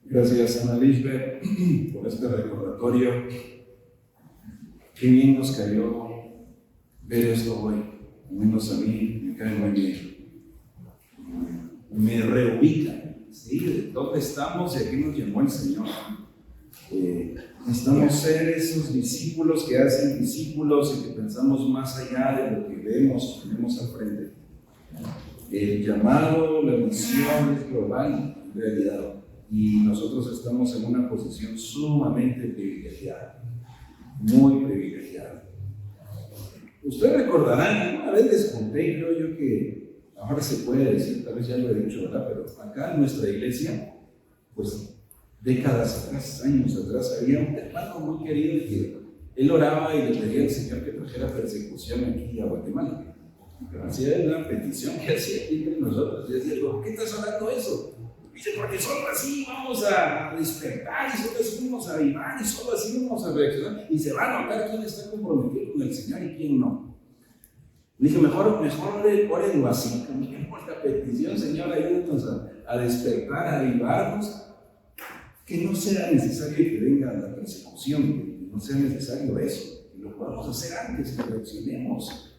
Gracias, Ana Lisbeth, por este recordatorio. Qué bien nos cayó ver esto hoy. Al menos a mí me cae muy bien. Me reubica, ¿sí? De dónde estamos y a qué nos llamó el Señor. Necesitamos ser esos discípulos que hacen discípulos y que pensamos más allá de lo que vemos o tenemos al frente. El llamado, la misión es global, en realidad. Y nosotros estamos en una posición sumamente privilegiada, muy privilegiada. Ustedes recordarán, alguna vez les conté, creo yo que ahora se puede decir, tal vez ya lo he dicho, ¿verdad? Pero acá en nuestra iglesia, pues décadas atrás, años atrás, había un hermano muy querido que él oraba y le pedía al Señor que trajera persecución aquí a Guatemala. Hacía una petición que hacía aquí entre nosotros. Y decía, ¿por qué estás hablando eso? Dice, porque solo así vamos a despertar, y solo así vamos a avivar, y solo así vamos a reaccionar, y se va a notar quién está comprometido con el Señor y quién no. Le dije, mejor orenlo así, como que por la petición, Señor, ayúdanos a despertar, a avivarnos, que no sea necesario que venga la persecución, que no sea necesario eso, que lo podamos hacer antes, que reaccionemos.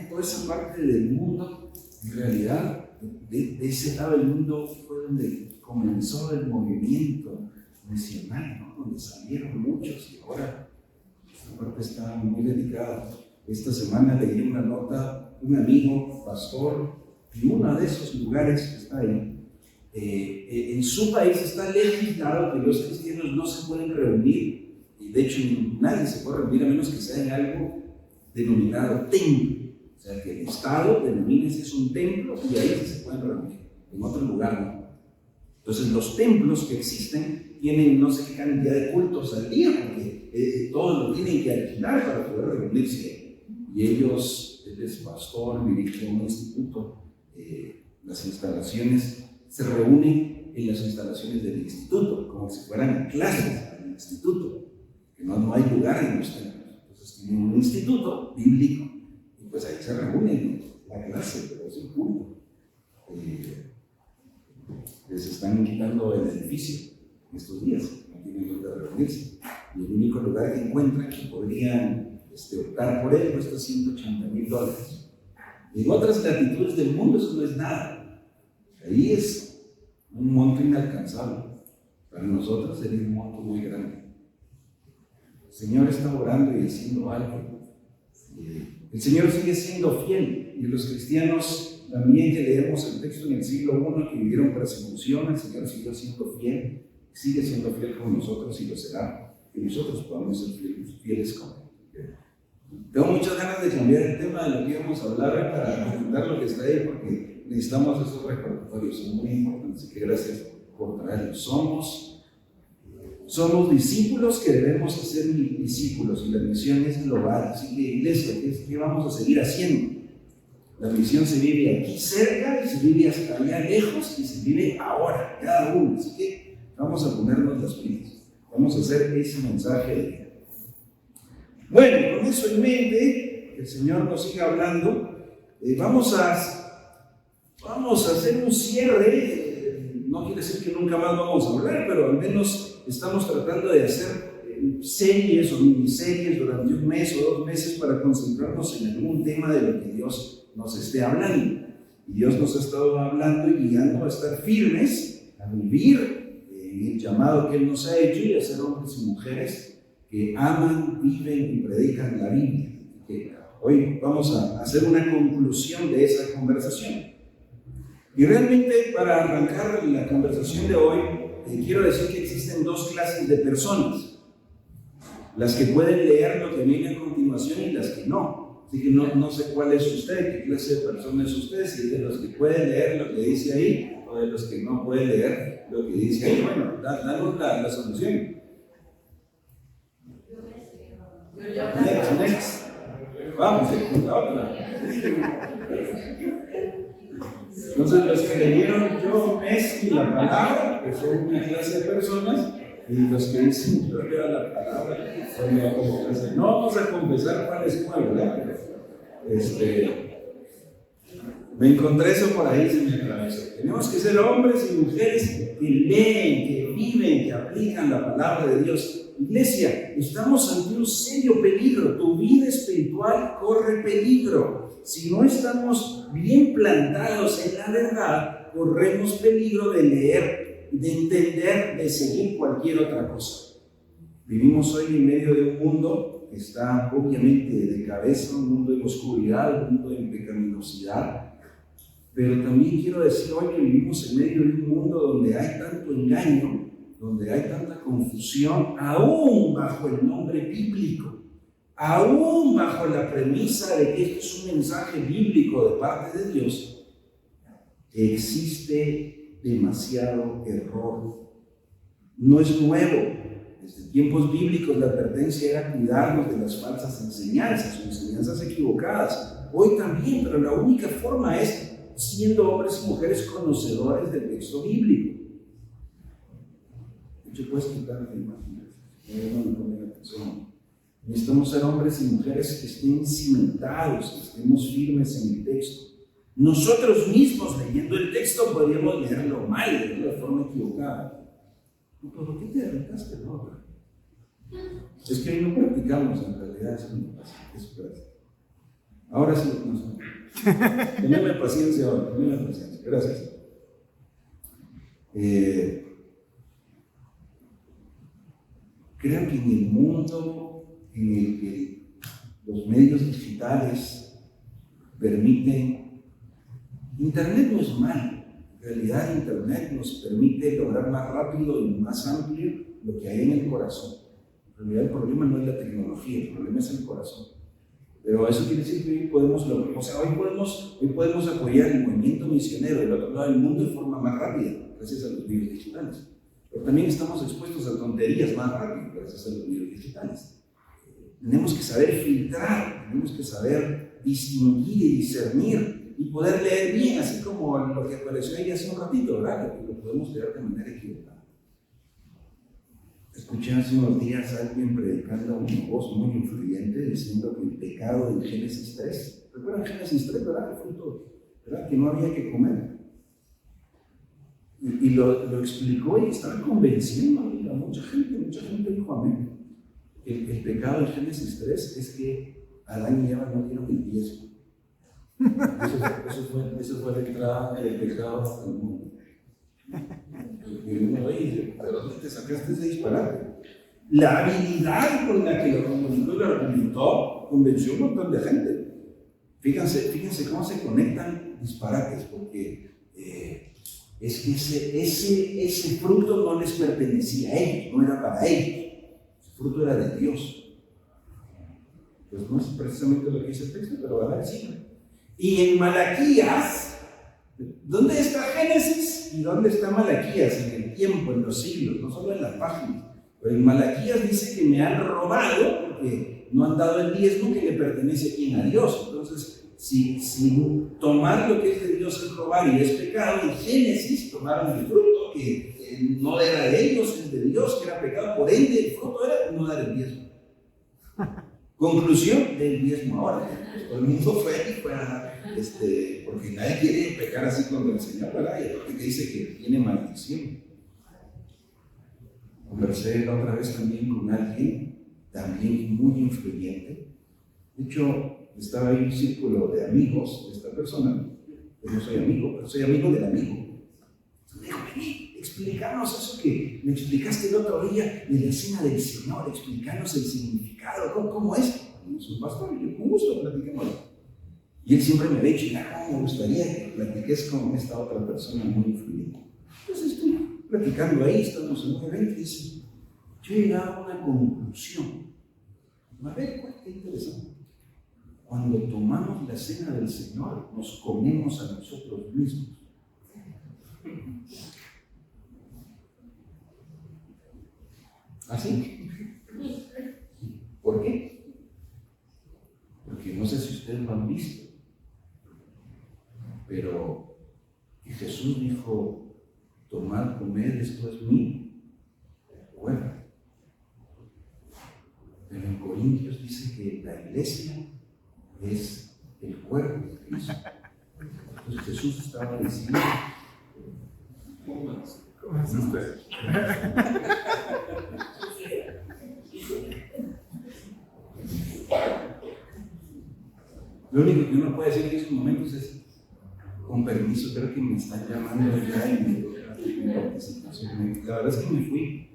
En toda esa parte del mundo, en realidad, de ese lado del mundo fue donde comenzó el movimiento misional, ¿no? Donde salieron muchos y ahora esta parte está muy dedicada. Esta semana leí una nota, un amigo, pastor, en uno de esos lugares que está ahí. En su país está legislado que los cristianos no se pueden reunir, y de hecho nadie se puede reunir a menos que sea en algo denominado templo. O sea, que el Estado denomina ese es un templo y ahí sí se pueden reunir, en otro lugar no. Entonces los templos que existen tienen no sé qué cantidad de cultos al día, porque todos lo tienen que alquilar para poder reunirse. Y ellos, él es pastor, dirige un instituto, las instalaciones, se reúnen en las instalaciones del instituto, como si fueran clases del instituto, que no hay lugar en los templos. Entonces tienen un instituto bíblico, pues ahí se reúnen la clase, pero es un culto. Les están quitando el edificio en estos días, no tienen lugar de reunirse. Y el único lugar que encuentran que podrían optar por él cuesta $180,000. En otras latitudes del mundo eso no es nada. Ahí es un monto inalcanzable. Para nosotros sería un monto muy grande. El Señor está orando y haciendo algo. El Señor sigue siendo fiel, y los cristianos también que leemos el texto en el siglo I que vivieron persecución, el Señor siguió siendo fiel, sigue siendo fiel con nosotros y lo será, que nosotros podamos ser fieles con Él. Tengo muchas ganas de cambiar el tema de lo que íbamos a hablar para presentar lo que está ahí, porque necesitamos esos recordatorios, son muy importantes, así que gracias por traerlos. Somos discípulos que debemos ser discípulos, y la misión es global. Así que, iglesia, ¿qué vamos a seguir haciendo? La misión se vive aquí cerca, y se vive hasta allá lejos, y se vive ahora, cada uno. Así que vamos a ponernos las pilas, vamos a hacer ese mensaje de vida. Bueno, con eso en mente, que el Señor nos siga hablando, vamos a hacer un cierre. No quiere decir que nunca más vamos a hablar, pero al menos estamos tratando de hacer series o miniseries durante un mes o 2 meses para concentrarnos en algún tema de lo que Dios nos esté hablando. Y Dios nos ha estado hablando y guiando a estar firmes, a vivir en el llamado que Él nos ha hecho y a ser hombres y mujeres que aman, viven y predican la Biblia. Que hoy vamos a hacer una conclusión de esa conversación. Y realmente, para arrancar la conversación de hoy, quiero decir que existen 2 clases de personas: las que pueden leer lo que viene a continuación y las que no. Así que no sé cuál es usted, qué clase de persona es usted, si es de los que pueden leer lo que dice ahí o de los que no pueden leer lo que dice ahí. Bueno, danos la solución. Next. Vamos, la otra. Entonces, los que leyeron yo, y la palabra, que son una clase de personas, y los que dicen yo leo la palabra, son de otra clase. No vamos a confesar cuál es cuál, ¿verdad? Me encontré eso por ahí, se me atravesó. Tenemos que ser hombres y mujeres que leen, que viven, que aplican la palabra de Dios. Iglesia, estamos ante un serio peligro. Tu vida espiritual corre peligro. Si no estamos bien plantados en la verdad, corremos peligro de leer, de entender, de seguir cualquier otra cosa. Vivimos hoy en medio de un mundo que está obviamente de cabeza, un mundo de oscuridad, un mundo de pecaminosidad. Pero también quiero decir hoy que vivimos en medio de un mundo donde hay tanto engaño, donde hay tanta confusión, aún bajo el nombre bíblico, aún bajo la premisa de que esto es un mensaje bíblico de parte de Dios, existe demasiado error. No es nuevo. Desde tiempos bíblicos la advertencia era cuidarnos de las falsas enseñanzas o enseñanzas equivocadas. Hoy también, pero la única forma es siendo hombres y mujeres conocedores del texto bíblico. De hecho, puedes quitar la imagen. Necesitamos ser hombres y mujeres que estén cimentados, que estemos firmes en el texto. Nosotros mismos leyendo el texto podríamos leerlo mal, de la forma equivocada. ¿Por qué te arrancaste, no? Es que hoy no practicamos en realidad, eso no pasa. Ahora sí, no sé. Teneme paciencia ahora, teneme paciencia. Gracias. Creo que en el mundo en el que los medios digitales permiten, Internet no es malo. En realidad, Internet nos permite lograr más rápido y más amplio lo que hay en el corazón. En realidad, el problema no es la tecnología, el problema es el corazón. Pero eso quiere decir que hoy podemos apoyar el movimiento misionero del otro lado del mundo de forma más rápida, gracias a los medios digitales. Pero también estamos expuestos a tonterías más rápido, gracias a los medios digitales. Tenemos que saber filtrar, tenemos que saber distinguir y discernir y poder leer bien, así como lo que apareció ahí hace un ratito, ¿verdad? Que lo podemos leer de manera equivocada. Escuché hace unos días a alguien predicando una voz muy influyente diciendo que el pecado en Génesis 3, ¿recuerdan Génesis 3, verdad? El fruto, ¿verdad? Que no había que comer. Y lo explicó y estaba convenciendo a mucha gente dijo amén. El pecado en Génesis 3 es que Adán y Eva no dieron el diezmo. Eso fue la entrada del pecado al mundo. Y uno dice, ¿pero dónde te sacaste ese disparate? La habilidad con la que lo comunicó y lo argumentó convenció un montón de gente. Fíjense cómo se conectan disparates, porque es que ese fruto no les pertenecía a ellos, no era para ellos. Ese fruto era de Dios. Pues no es precisamente lo que dice el texto, pero va a decir. Y en Malaquías, ¿dónde está Génesis y dónde está Malaquías? En el tiempo, en los siglos, no solo en las páginas. Pero en Malaquías dice que me han robado porque no han dado el diezmo que le pertenece bien a Dios. Entonces, si tomar lo que es de Dios es robar y es pecado, en Génesis tomaron el fruto que no era de ellos, es de Dios, que era pecado, por ende el fruto era no dar el diezmo. Conclusión del diezmo ahora. Todo el mundo fue porque nadie quiere pecar así contra el Señor, ¿verdad? Y aparte que dice que tiene maldición. Conversé la otra vez también con alguien, también muy influyente. De hecho, estaba ahí un círculo de amigos de esta persona. Yo no soy amigo, pero soy amigo del amigo. Me dijo, vení, explícanos eso que me explicaste el otro día de la cena del Señor, explícanos el significado, ¿cómo es? Es un pastor, y yo con gusto platiquémoslo. Y él siempre me ha dicho, me gustaría que platiques con esta otra persona muy influyente. Entonces estoy platicando ahí, estamos en un evento y dice, yo he llegado a una conclusión. A ver, qué interesante. Cuando tomamos la cena del Señor, nos comemos a nosotros mismos. ¿Así? ¿Por qué? Porque no sé si ustedes lo han visto, pero Jesús dijo, tomad, comed, esto es mi cuerpo. Pero en Corintios dice que la iglesia es el cuerpo de Cristo. Entonces Jesús estaba diciendo, ¿Cómo es usted? lo único que uno puede decir en esos momentos es, con permiso, creo que me están llamando ya en participación. La verdad es que me fui.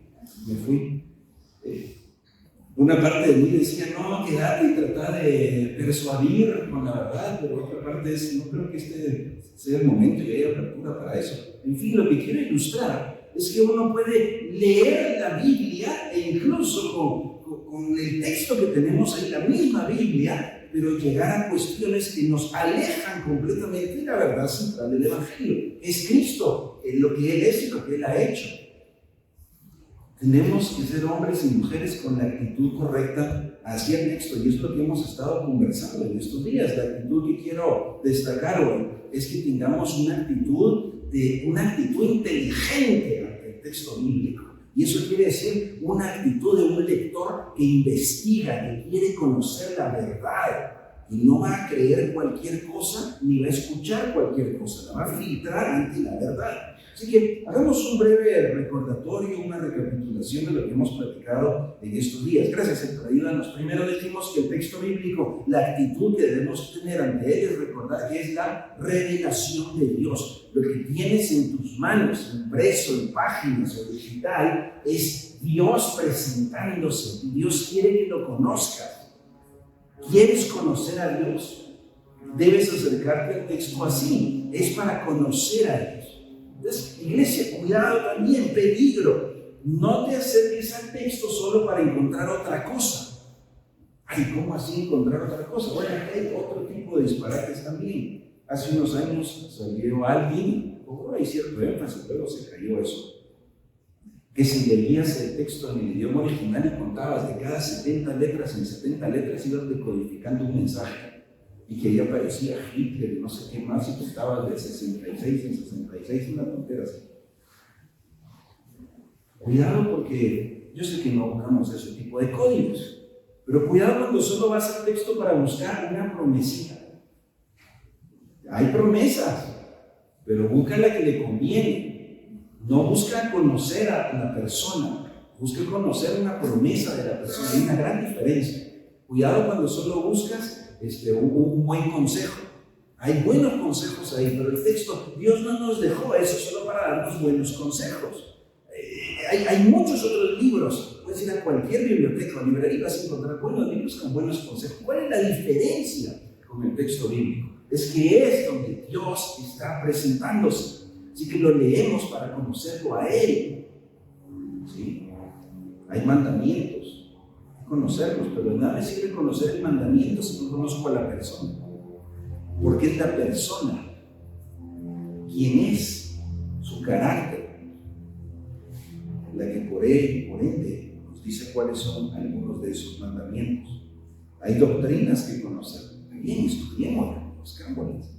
Una parte de mí decía, no, quédate y trata de persuadir con la verdad, pero otra parte es, no creo que este sea el momento y haya apertura para eso. En fin, lo que quiero ilustrar es que uno puede leer la Biblia e incluso con el texto que tenemos ahí, la misma Biblia, pero llegar a cuestiones que nos alejan completamente de la verdad central del Evangelio. Es Cristo, lo que Él es y lo que Él ha hecho. Tenemos que ser hombres y mujeres con la actitud correcta hacia el texto, y es lo que hemos estado conversando en estos días. La actitud que quiero destacar hoy es que tengamos una actitud inteligente ante el texto bíblico. Y eso quiere decir una actitud de un lector que investiga, que quiere conocer la verdad. Y no va a creer cualquier cosa, ni va a escuchar cualquier cosa, la va a filtrar ante la verdad. Así que hagamos un breve recordatorio, una recapitulación de lo que hemos platicado en estos días. Gracias, Héctor, ayúdanos. Primero dijimos que el texto bíblico, la actitud que debemos tener ante él es recordar que es la revelación de Dios. Lo que tienes en tus manos, impreso en páginas o digital, es Dios presentándose. Y Dios quiere que lo conozcas. ¿Quieres conocer a Dios? Debes acercarte al texto así. Es para conocer a Dios. Entonces, iglesia, cuidado también, peligro. No te acerques al texto solo para encontrar otra cosa. Ay, ¿cómo así encontrar otra cosa? Bueno, aquí hay otro tipo de disparates también. Hace unos años salió alguien, hay cierto énfasis, luego se cayó eso, que si leías el texto en el idioma original y contabas de cada 70 letras, en 70 letras ibas decodificando un mensaje. Y que ahí aparecía Hitler y no sé qué más, y contabas de 66 en 66, una tontera así. Cuidado, porque yo sé que no buscamos ese tipo de códigos, pero cuidado cuando solo vas al texto para buscar una promesita. Hay promesas, pero busca la que le conviene. No busca conocer a la persona, busca conocer una promesa de la persona. Hay una gran diferencia. Cuidado cuando solo buscas un buen consejo. Hay buenos consejos ahí, pero el texto, Dios no nos dejó eso solo para darnos buenos consejos. Hay muchos otros libros. Puedes ir a cualquier biblioteca o librería y vas a encontrar buenos libros con buenos consejos. ¿Cuál es la diferencia con el texto bíblico? Es que es donde Dios está presentándose. Así que lo leemos para conocerlo a Él. ¿Sí? Hay mandamientos, conocerlos, pero nada me sirve conocer el mandamiento si no conozco a la persona. Porque es la persona quien es, su carácter, la que por él y por ende nos dice cuáles son algunos de esos mandamientos. Hay doctrinas que conocer. Bien, estudiémoslas, buscámoslas.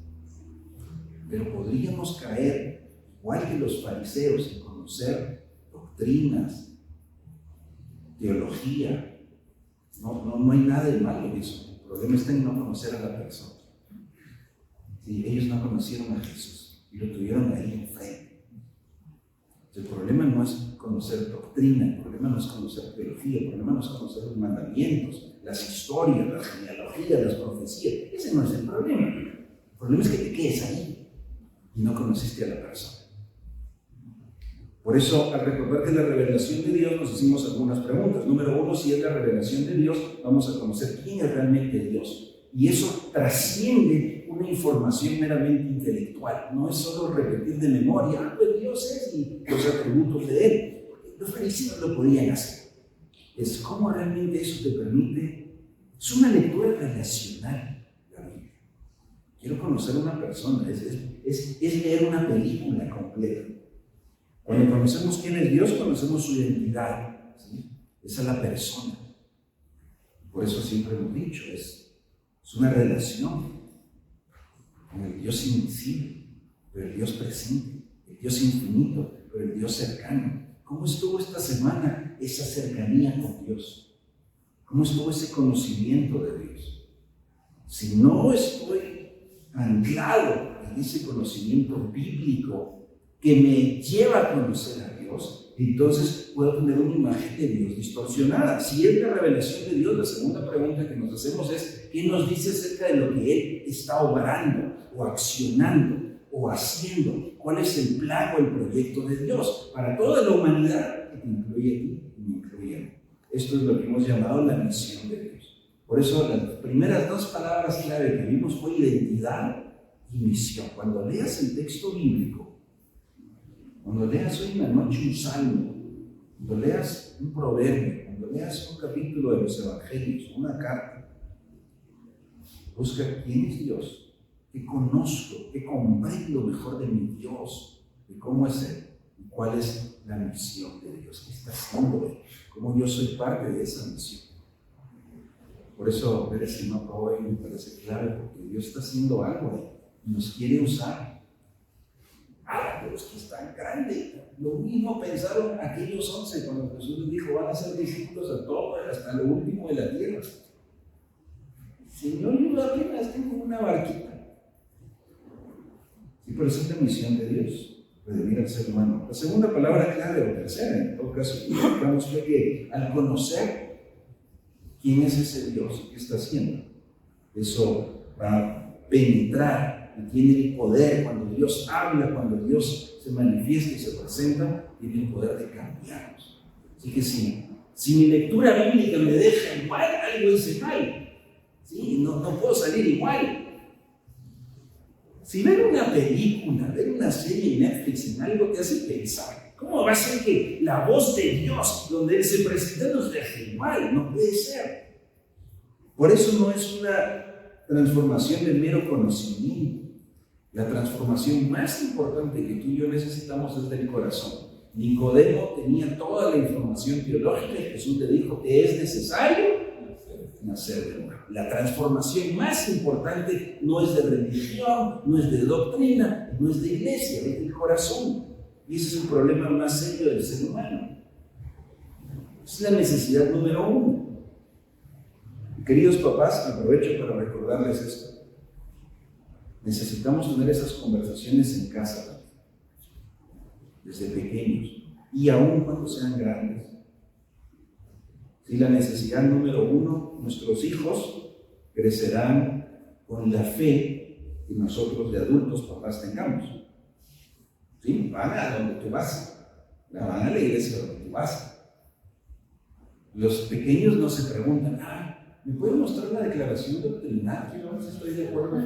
Pero podríamos caer, igual que los fariseos, en conocer doctrinas, teología. No hay nada de malo en eso. El problema está en no conocer a la persona. Sí, ellos no conocieron a Jesús y lo tuvieron ahí enfrente. El problema no es conocer doctrina, el problema no es conocer teología, el problema no es conocer los mandamientos, las historias, las genealogías, las profecías. Ese no es el problema. El problema es que te quedes ahí y no conociste a la persona. Por eso, al recordar que la revelación de Dios, nos hicimos algunas preguntas. Número uno, si es la revelación de Dios, vamos a conocer quién es realmente Dios. Y eso trasciende una información meramente intelectual. No es solo repetir de memoria, pues Dios es y los atributos de Él. Los fariseos lo podían hacer. Es cómo realmente eso te permite. Es una lectura relacional, la Biblia. Quiero conocer a una persona, es leer una película completa. Cuando conocemos quién es Dios, conocemos su identidad. ¿Sí? Esa es la persona. Por eso siempre hemos dicho, es una relación con el Dios invisible, pero el Dios presente, el Dios infinito, pero el Dios cercano. ¿Cómo estuvo esta semana esa cercanía con Dios? ¿Cómo estuvo ese conocimiento de Dios? Si no estoy anclado en ese conocimiento bíblico que me lleva a conocer a Dios, entonces puedo tener una imagen de Dios distorsionada. Si es la revelación de Dios, la segunda pregunta que nos hacemos es: ¿qué nos dice acerca de lo que Él está obrando o accionando o haciendo? ¿Cuál es el plan o el proyecto de Dios para toda la humanidad, que te incluye a ti y me incluye a mí? Esto es lo que hemos llamado la misión de Dios. Por eso las primeras dos palabras clave que vimos fue identidad y misión. Cuando leas el texto bíblico, cuando leas hoy en la noche un salmo, cuando leas un proverbio, cuando leas un capítulo de los evangelios, una carta, busca quién es Dios, qué conozco, qué comprendo mejor de mi Dios, de cómo es Él y cuál es la misión de Dios, qué está haciendo Él, cómo yo soy parte de esa misión. Por eso ver ese mapa hoy me parece clave, porque Dios está haciendo algo ahí y nos quiere usar. Pero es que es tan grande. Lo mismo pensaron aquellos 11 cuando Jesús les dijo: van a ser discípulos a todos, hasta lo último de la tierra. Señor, yo apenas tengo una barquita. Y por eso es la misión de Dios, redimir al ser humano. La segunda palabra clave, o tercera, en todo caso, fue que al conocer quién es ese Dios y qué está haciendo, eso va a penetrar y tiene el poder. Cuando Dios habla, cuando Dios se manifiesta y se presenta, tiene el poder de cambiarnos. Así que si mi lectura bíblica me deja igual, algo hice mal. ¿Sí? No puedo salir igual. Si ver una película, ver una serie en Netflix, en algo te hace pensar, ¿cómo va a ser que la voz de Dios, donde Él se presenta, nos deje igual? No puede ser. Por eso no es una transformación de mero conocimiento. La transformación más importante que tú y yo necesitamos es del corazón. Nicodemo tenía toda la información teológica y Jesús le dijo: te es necesario nacer de nuevo. La transformación más importante no es de religión, no es de doctrina, no es de iglesia, es del corazón. Y ese es el problema más serio del ser humano. Es la necesidad número uno. Queridos papás, aprovecho para recordarles esto. Necesitamos tener esas conversaciones en casa, desde pequeños, y aún cuando sean grandes. Si la necesidad número uno, nuestros hijos crecerán con la fe que nosotros de adultos, papás, tengamos. ¿Sí? Van a donde tú vas, van a la iglesia donde tú vas. Los pequeños no se preguntan: ¿me puede mostrar la declaración doctrinal? Yo no estoy de acuerdo.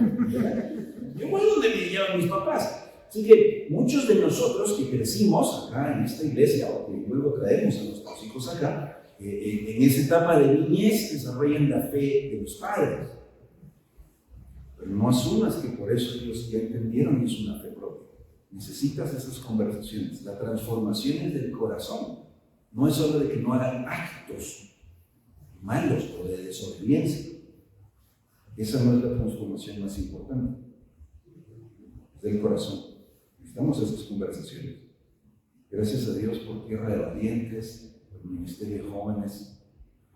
Yo voy donde me llevan mis papás. Así que muchos de nosotros que crecimos acá en esta iglesia, o que luego traemos a nuestros hijos acá, en esa etapa de niñez desarrollan la fe de los padres. Pero no asumas que por eso ellos ya entendieron y es una fe propia. Necesitas esas conversaciones. La transformación es del corazón. No es solo de que no hagan actos malos o de desobediencia. Esa no es la transformación más importante. Es del corazón. Necesitamos esas conversaciones. Gracias a Dios por Tierra de Valientes, por el Ministerio de Jóvenes,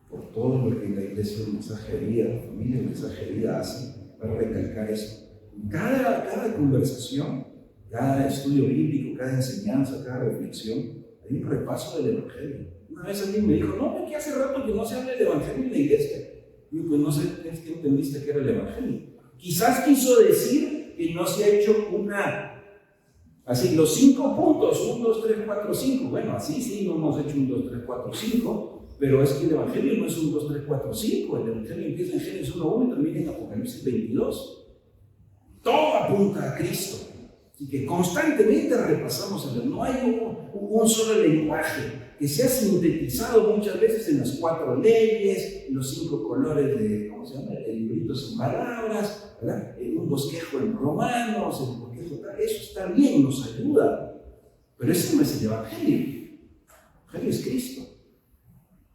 por todo lo que la Iglesia de Mensajería, la familia de Mensajería hace para recalcar eso. Cada conversación, cada estudio bíblico, cada enseñanza, cada reflexión, hay un repaso del Evangelio. Una vez alguien me dijo: no, que hace rato que no se habla del Evangelio en la iglesia. Digo: pues no sé, es que entendiste que era el Evangelio. Quizás quiso decir que no se ha hecho así, los 5 puntos, 1, 2, 3, 4, 5. Bueno, así sí, no hemos hecho 1, 2, 3, 4, 5, pero es que el Evangelio no es 1, 2, 3, 4, 5. El Evangelio empieza en Génesis 1, 1 y termina en Apocalipsis 22. Todo apunta a Cristo. Así que constantemente repasamos el. No hay un solo lenguaje que se ha sintetizado muchas veces en las 4 leyes, los 5 colores de, ¿cómo se llama? El librito sin palabras, ¿verdad? Un bosquejo en Romanos, el bosquejo tal. Eso está bien, nos ayuda. Pero ese no es el Evangelio. El Evangelio es Cristo.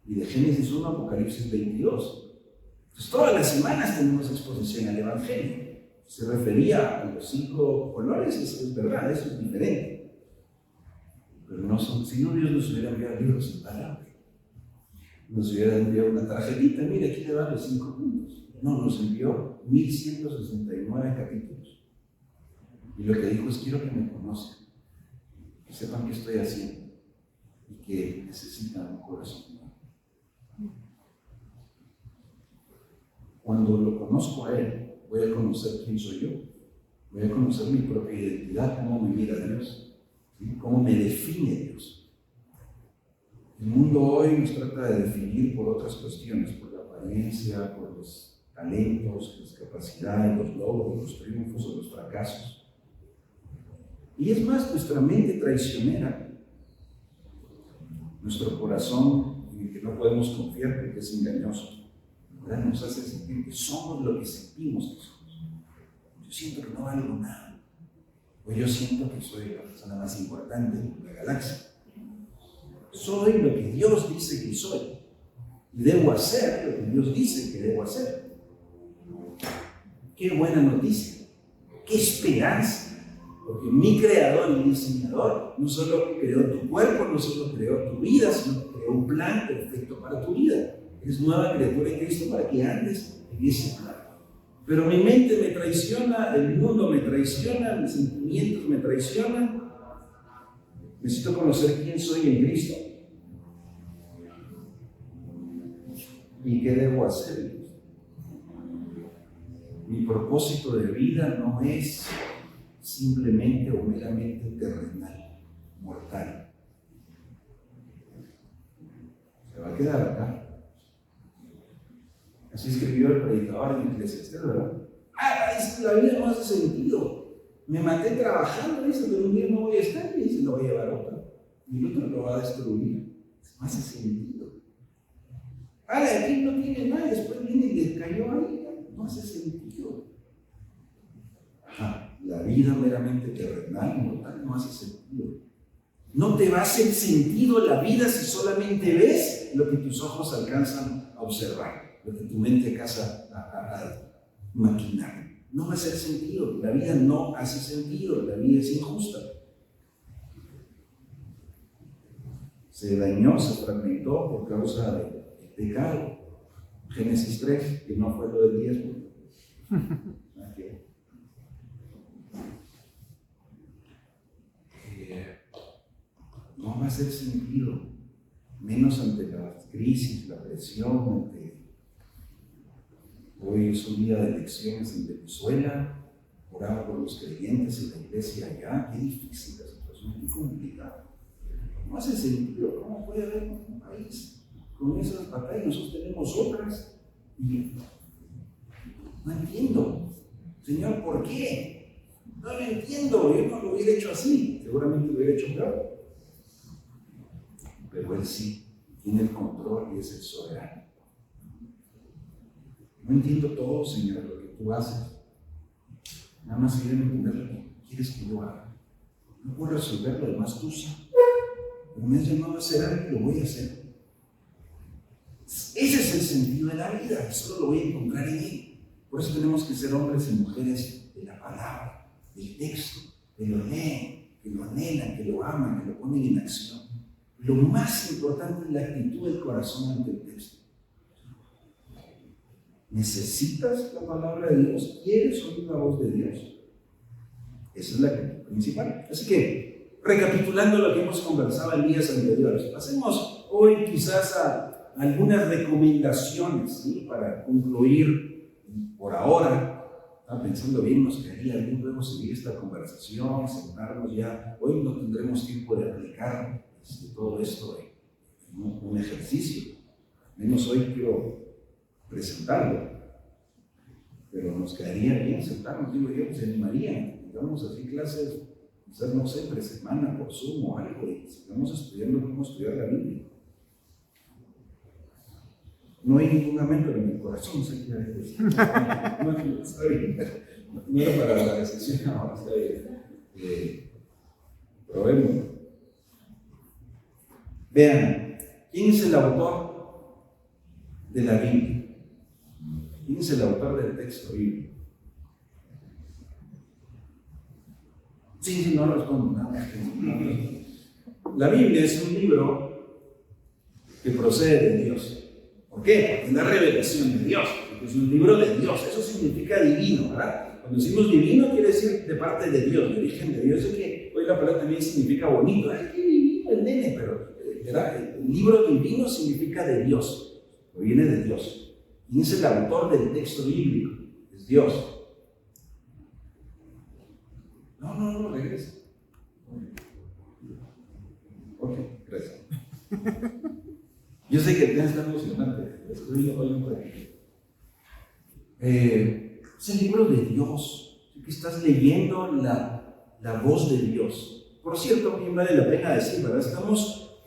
Y de Génesis 1 a Apocalipsis 22. Entonces, todas las semanas tenemos exposición al Evangelio. Se refería a los 5 colores, eso es verdad, eso es diferente. Pero no son, si no, Dios nos hubiera enviado libros en palabras. Nos hubiera enviado una tarjetita: mire, aquí le van los 5 puntos. No, nos envió 1169 capítulos. Y lo que dijo es: quiero que me conozcan, que sepan qué estoy haciendo y que necesitan un corazón nuevo. Cuando lo conozco a Él, voy a conocer quién soy yo, voy a conocer mi propia identidad, cómo me mira Dios, ¿sí? Cómo me define Dios. El mundo hoy nos trata de definir por otras cuestiones, por la apariencia, por los talentos, las capacidades, los logros, los triunfos o los fracasos. Y es más, nuestra mente traicionera, nuestro corazón en el que no podemos confiar porque es engañoso, ¿verdad? Nos hace sentir que somos lo que sentimos que somos. Yo siento que no valgo nada, o yo siento que soy la persona más importante de la galaxia. Soy lo que Dios dice que soy y debo hacer lo que Dios dice que debo hacer. Qué buena noticia, qué esperanza. Porque mi creador y diseñador no solo creó tu cuerpo, no solo creó tu vida, sino que creó un plan perfecto para tu vida. Eres nueva criatura en Cristo para que andes en ese plan. Pero mi mente me traiciona, el mundo me traiciona, mis sentimientos me traicionan. Necesito conocer quién soy en Cristo. ¿Y qué debo hacer? Mi propósito de vida no es simplemente o meramente terrenal, mortal. Se va a quedar acá. Así escribió el predicador en Eclesiastés, ¿verdad? La vida no hace sentido. Me maté trabajando, dice, pero un día no voy a estar, y dice, lo voy a llevar otro. Y el otro lo va a destruir. No hace sentido. Aquí no tiene nada, después viene y le cayó ahí. No hace sentido. La vida meramente terrenal, mortal, no hace sentido. No te va a hacer sentido la vida si solamente ves lo que tus ojos alcanzan a observar, lo que tu mente alcanza a maquinar. No va a hacer sentido. La vida no hace sentido. La vida es injusta. Se dañó, se fragmentó por causa del pecado. Génesis 3, que no fue lo del diezmo. No va a hacer sentido, menos ante la crisis, la presión. Hoy es un día de elecciones en Venezuela, oraba por los creyentes en la iglesia allá. Qué difícil la situación, qué complicada. No hace sentido. ¿Cómo puede haber un país con esas batallas? Nosotros tenemos otras. Y no entiendo, Señor, ¿por qué? No lo entiendo. Yo no lo hubiera hecho así, seguramente lo hubiera hecho peor. Pero Él sí tiene el control y es el soberano. No entiendo todo, Señor, lo que tú haces. Nada más quiero entender lo que quieres que yo haga. No puedo resolver lo demás, tú sí. Pero me has llamado a hacer algo y lo voy a hacer. Ese es el sentido de la vida, solo lo voy a encontrar en Él. Por eso tenemos que ser hombres y mujeres de la palabra, del texto, que lo leen, que lo anhelan, que lo aman, que lo ponen en acción. Lo más importante es la actitud del corazón ante el texto. ¿Necesitas la palabra de Dios? ¿Quieres oír la voz de Dios? Esa es la actitud principal. Así que, recapitulando lo que hemos conversado en días anteriores, pasemos hoy quizás a algunas recomendaciones, ¿sí? Para concluir por ahora. Estaba pensando bien, nos quedaría bien luego seguir esta conversación, sentarnos ya. Hoy no tendremos tiempo de aplicar todo esto en un ejercicio. Menos hoy quiero presentarlo. Pero nos quedaría bien sentarnos, digo yo, se animarían. Digamos así clases, quizás no sé, 3 semanas por Zoom o algo, y sigamos estudiando cómo estudiar la Biblia. No hay ningún amén, pero en el corazón se quiere decir. No, está bien. No era para la decisión, ahora está bien. Probemos. Vean, ¿quién es el autor de la Biblia? ¿Quién es el autor del texto bíblico? Sí, no respondo nada. La Biblia es un libro que procede de Dios. ¿Por qué? Porque es la revelación de Dios. Porque es un libro de Dios. Eso significa divino, ¿verdad? Cuando decimos divino, quiere decir de parte de Dios, de origen de Dios. Es que hoy la palabra también significa bonito. ¡Ay, qué divino el nene! Pero el libro divino significa de Dios, proviene de Dios. ¿Quién es el autor del texto bíblico? Es Dios. No, regresa. Ok, gracias. Yo sé que el tema está emocionante, estoy oyendo por aquí. Es el libro de Dios, que estás leyendo la voz de Dios. Por cierto, bien vale la pena decir, ¿verdad?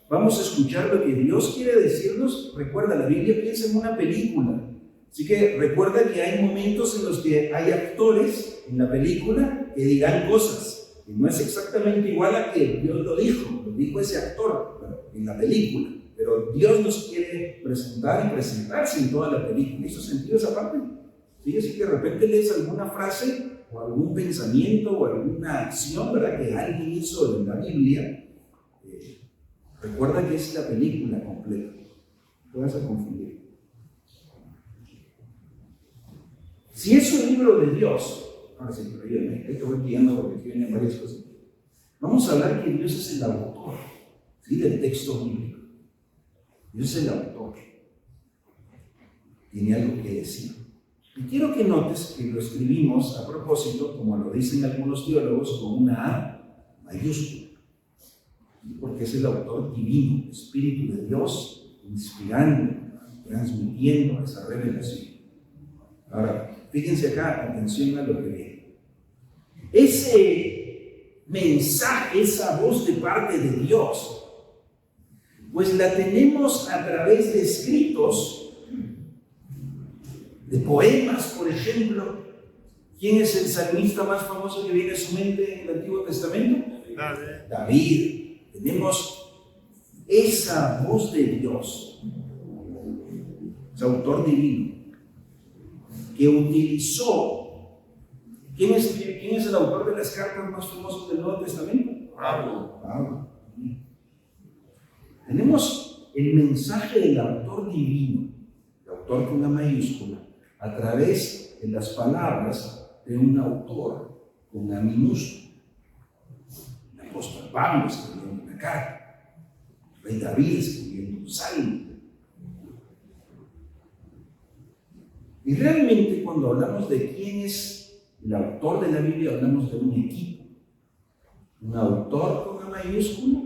Vamos a escuchar lo que Dios quiere decirnos. Recuerda, la Biblia piensa en una película. Así que recuerda que hay momentos en los que hay actores en la película que dirán cosas que no es exactamente igual a que Dios lo dijo ese actor en la película. Pero Dios nos quiere presentar y presentarse en toda la película. ¿Hizo sentido esa parte? ¿Sí? Así que de repente lees alguna frase o algún pensamiento o alguna acción, ¿verdad?, que alguien hizo en la Biblia. Recuerda que es la película completa. No te vas a confundir. Si es un libro de Dios, ahora sí, pero ayúdame, te voy guiando porque aquí vienen varias cosas. Vamos a hablar que Dios es el autor, ¿sí?, del texto bíblico. Dios es el autor. Tiene algo que decir. Y quiero que notes que lo escribimos a propósito, como lo dicen algunos teólogos, con una A mayúscula. Porque es el autor divino, Espíritu de Dios, inspirando, transmitiendo esa revelación. Ahora, fíjense acá, atención a lo que viene. Ese mensaje, esa voz de parte de Dios, pues la tenemos a través de escritos, de poemas, por ejemplo. ¿Quién es el salmista más famoso que viene a su mente en el Antiguo Testamento? David. Tenemos esa voz de Dios, es autor divino, que utilizó. ¿Quién es el autor de las cartas más famosas del Nuevo Testamento? Pablo. Tenemos el mensaje del autor divino, el autor con una mayúscula, a través de las palabras de un autor con una minúscula. El apóstol Pablo escribiendo una carta, el rey David escribiendo un salmo. Y realmente cuando hablamos de quién es el autor de la Biblia, hablamos de un equipo. Un autor con una mayúscula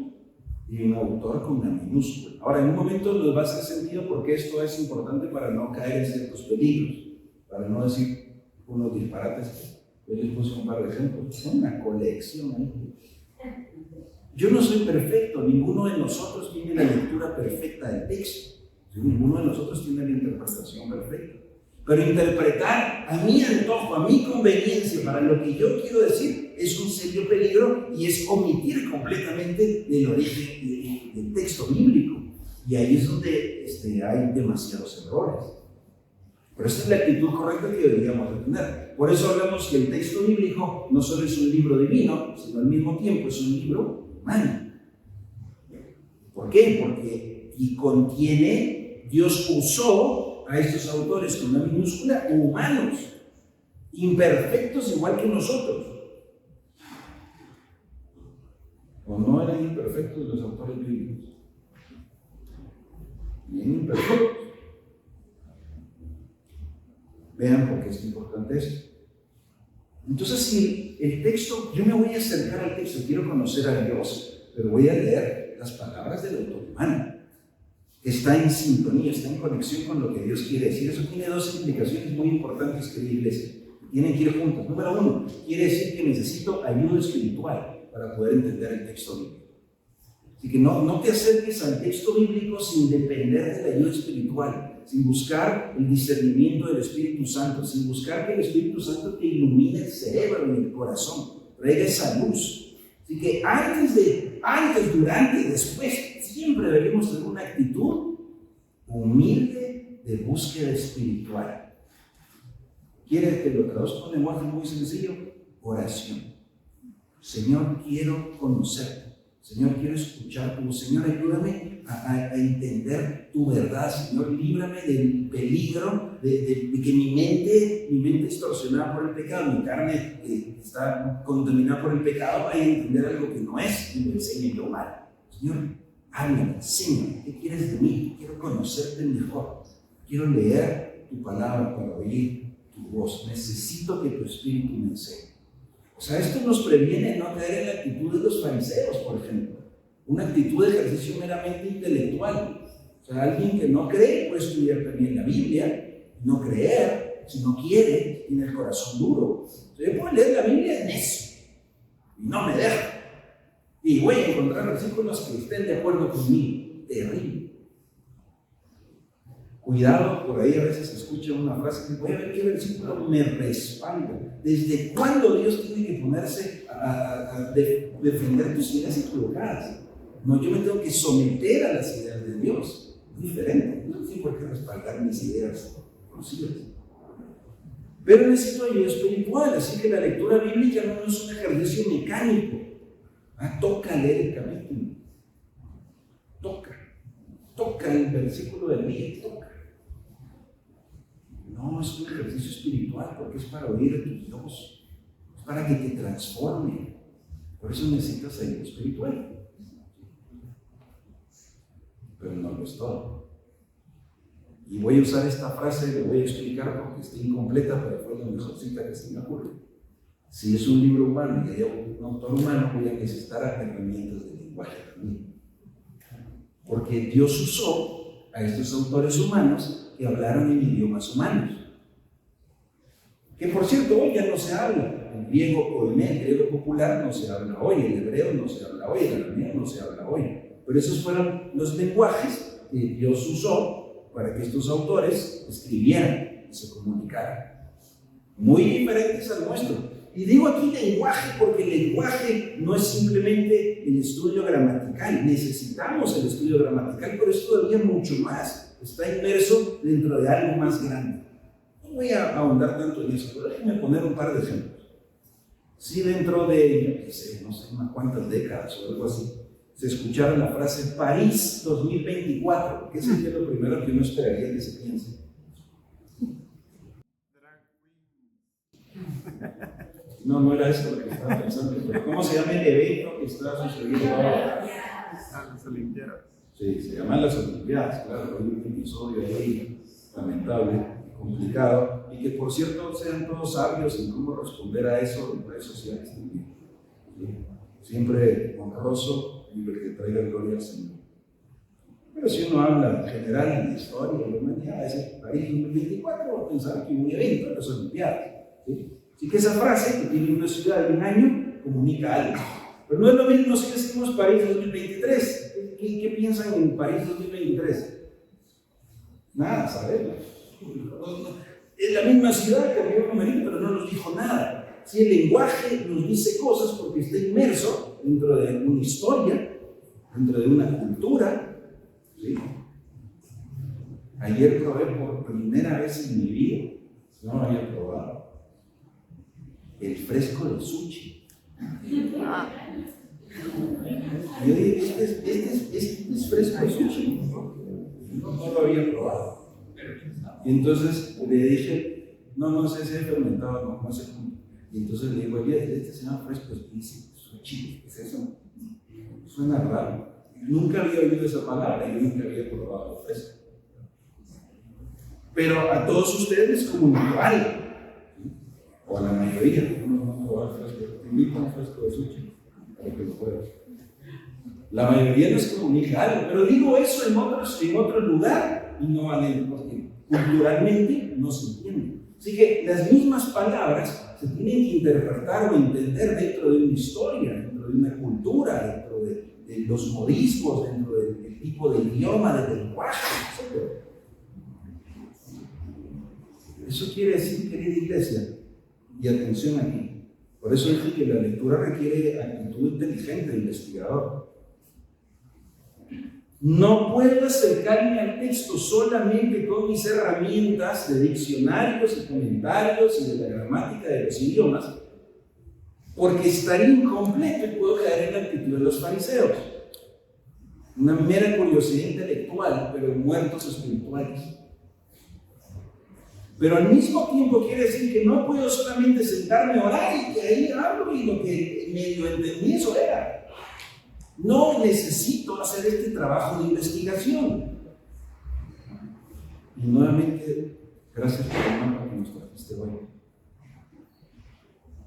y un autor con una minúscula. Ahora, en un momento nos va a hacer sentido porque esto es importante para no caer en ciertos peligros, para no decir unos disparates. Yo les puse un par de ejemplos. Es una colección ahí. Yo no soy perfecto, ninguno de nosotros tiene la lectura perfecta del texto. Ninguno de nosotros tiene la interpretación perfecta. Pero interpretar a mi antojo, a mi conveniencia, para lo que yo quiero decir, es un serio peligro y es omitir completamente el origen del texto bíblico. Y ahí es donde hay demasiados errores. Pero esa es la actitud correcta que deberíamos de tener. Por eso hablamos que el texto bíblico no solo es un libro divino, sino al mismo tiempo es un libro humano. ¿Por qué? Porque Dios usó a estos autores con una minúscula humanos, imperfectos igual que nosotros. ¿O no eran imperfectos los autores bíblicos? Bien imperfectos. Vean por qué es importante esto. Entonces, si el texto, yo me voy a acercar al texto, quiero conocer a Dios, pero voy a leer las palabras del autor humano. Está en sintonía, está en conexión con lo que Dios quiere decir. Eso tiene dos implicaciones muy importantes que la iglesia tienen que ir juntas. Número uno, quiere decir que necesito ayuda espiritual para poder entender el texto bíblico. Así que no te acerques al texto bíblico sin depender de la ayuda espiritual, sin buscar el discernimiento del Espíritu Santo, sin buscar que el Espíritu Santo te ilumine el cerebro y el corazón, traiga esa luz. Así que antes, durante y después, siempre deberíamos tener una actitud humilde de búsqueda espiritual. ¿Quieres que lo traduzca en un lenguaje muy sencillo? Oración. Señor, quiero conocerte. Señor, quiero escuchar tu voz. Señor, ayúdame a entender tu verdad. Señor, líbrame del peligro de que mi mente distorsionada por el pecado, mi carne está contaminada por el pecado, vaya a entender algo que no es y me enseñe yo mal. Señor, háblame, enséñame, ¿qué quieres de mí? Quiero conocerte mejor. Quiero leer tu palabra para oír tu voz. Necesito que tu espíritu me enseñe. O sea, esto nos previene no caer en la actitud de los fariseos, por ejemplo. Una actitud de ejercicio meramente intelectual. O sea, alguien que no cree puede estudiar también la Biblia, no creer, si no quiere, tiene el corazón duro. O sea, yo puedo leer la Biblia en eso, y no me deja. Y voy a encontrar versículos que estén de acuerdo conmigo. Terrible. Cuidado, por ahí a veces se escucha una frase que voy a ver qué versículo me respalda. ¿Desde cuándo Dios tiene que ponerse a defender tus ideas equivocadas? No, yo me tengo que someter a las ideas de Dios. Es diferente. No tengo por qué respaldar mis ideas conocidas. Pero necesito ayuda espiritual, así que la lectura bíblica no es un ejercicio mecánico. Toca leer el capítulo. Toca el versículo del día, toca. No, es un ejercicio espiritual porque es para oír a tu Dios, es para que te transforme. Por eso necesitas ayuda espiritual. Pero no lo es todo. Y voy a usar esta frase, lo voy a explicar porque está incompleta, pero fue la mejorcita que se me ocurre. Si es un libro humano y hay un autor humano, voy a necesitar herramientas de lenguaje también. Porque Dios usó a estos autores humanos que hablaron en idiomas humanos. Que por cierto, hoy ya no se habla. El griego koiné, el griego popular, no se habla hoy. El hebreo no se habla hoy. El arameo no se habla hoy. Pero esos fueron los lenguajes que Dios usó para que estos autores escribieran y se comunicaran. Muy diferentes al nuestro. Y digo aquí lenguaje porque el lenguaje no es simplemente el estudio gramatical. Necesitamos el estudio gramatical, pero es todavía mucho más. Está inmerso dentro de algo más grande. No voy a ahondar tanto en eso, pero déjenme poner un par de ejemplos. Si dentro de, no sé unas cuantas décadas o algo así, se escuchara la frase París 2024, ¿qué sería lo primero que uno esperaría que se piense? No era eso lo que estaba pensando, pero ¿cómo se llama el evento que está sucediendo ahora? Las Olimpiadas. Sí, se llaman las Olimpiadas, claro, hay un episodio ahí lamentable, complicado, y que por cierto sean todos sabios en cómo responder a eso en redes sociales también. ¿Sí? Siempre honroso y el que traiga gloria al Señor. Pero si uno habla en general en la historia de la humanidad, es París 2024, va a pensar que un evento de las Olimpiadas. ¿Sí? Así que esa frase que tiene una ciudad de un año comunica algo. Pero no es lo mismo si decimos París 2023. ¿Qué piensan en París 2023? Nada, sabemos. Es la misma ciudad que había numerito, pero no nos dijo nada. Si el lenguaje nos dice cosas porque está inmerso dentro de una historia, dentro de una cultura. ¿Sí? Ayer probé por primera vez en mi vida, no lo había probado, el fresco de sushi. Yo dije, este es fresco de sushi. No lo había probado. Y entonces le dije, no sé si es fermentado, no sé cómo. Y entonces le digo, oye, este se llama fresco, y dice, sushi, ¿qué es eso? Suena raro. Nunca había oído esa palabra y nunca había probado el fresco. Pero a todos ustedes les comunicó algo. O a la mayoría, no probar fresco. Te invito a un fresco de sushi para que lo pruebes. La mayoría nos comunica algo, pero digo eso en otro lugar y no vale porque culturalmente no se entiende. Así que las mismas palabras se tienen que interpretar o entender dentro de una historia, dentro de una cultura, dentro de los modismos, dentro del tipo de idioma, del lenguaje, etc. Eso quiere decir, querida iglesia, y atención aquí, por eso dije que la lectura requiere actitud inteligente de investigador. No puedo acercarme al texto solamente con mis herramientas de diccionarios y comentarios y de la gramática de los idiomas, porque estaría incompleto y puedo caer en la actitud de los fariseos. Una mera curiosidad intelectual, pero muertos espirituales. Pero al mismo tiempo quiere decir que no puedo solamente sentarme a orar y que ahí hablo y lo que medio entendí eso era. No necesito hacer este trabajo de investigación. Y nuevamente, gracias por el mapa que nos trajiste hoy.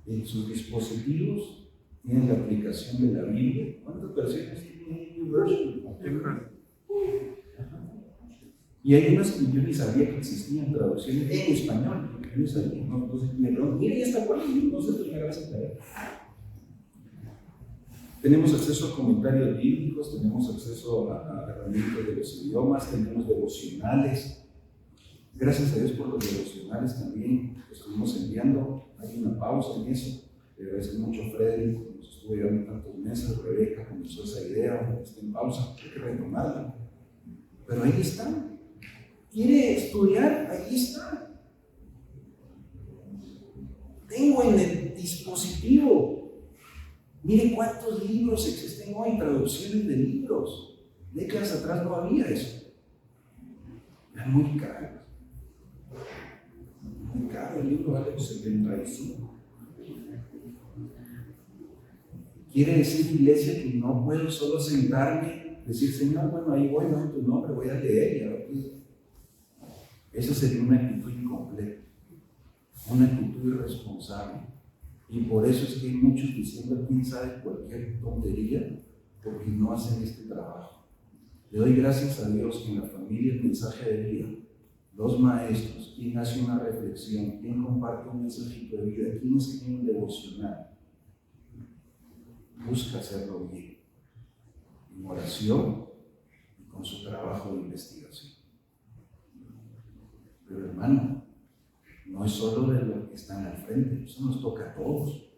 En sus dispositivos tienen la aplicación de la Biblia. ¿Cuántas versiones tiene YouVersion? Y hay unas que yo ni sabía que existían traducciones en español. Yo no sabía, entonces me pregunto, mira, ya está bueno, no sé, una gracia traer. Tenemos acceso a comentarios bíblicos, tenemos acceso a herramientas de los idiomas, tenemos devocionales. Gracias a Dios por los devocionales también que estuvimos enviando. Hay una pausa en eso. Le agradezco mucho a Frederick, que nos estuvo llevando tantos meses. Rebeca comenzó esa idea, está en pausa, hay que retomarla. Pero ahí está. ¿Quiere estudiar? Ahí está. Tengo en el dispositivo. Mire cuántos libros existen hoy, traducciones de libros. Décadas atrás no había eso. Eran muy caros. Muy caro, el libro vale 75. Quiere decir, iglesia, que no puedo solo sentarme, decir, Señor, bueno, ahí voy, no en tu nombre, voy a leer y a ver qué. Esa sería una actitud incompleta, una actitud irresponsable. Y por eso es que hay muchos diciendo, quién sabe, cualquier tontería, porque no hacen este trabajo. Le doy gracias a Dios que en la familia El Mensaje de Vida, los maestros, quien hace una reflexión, quien comparte un mensajito de vida, quien escribe un devocional, busca hacerlo bien, en oración y con su trabajo de investigación. Pero hermano, no es solo de los que están al frente, eso nos toca a todos.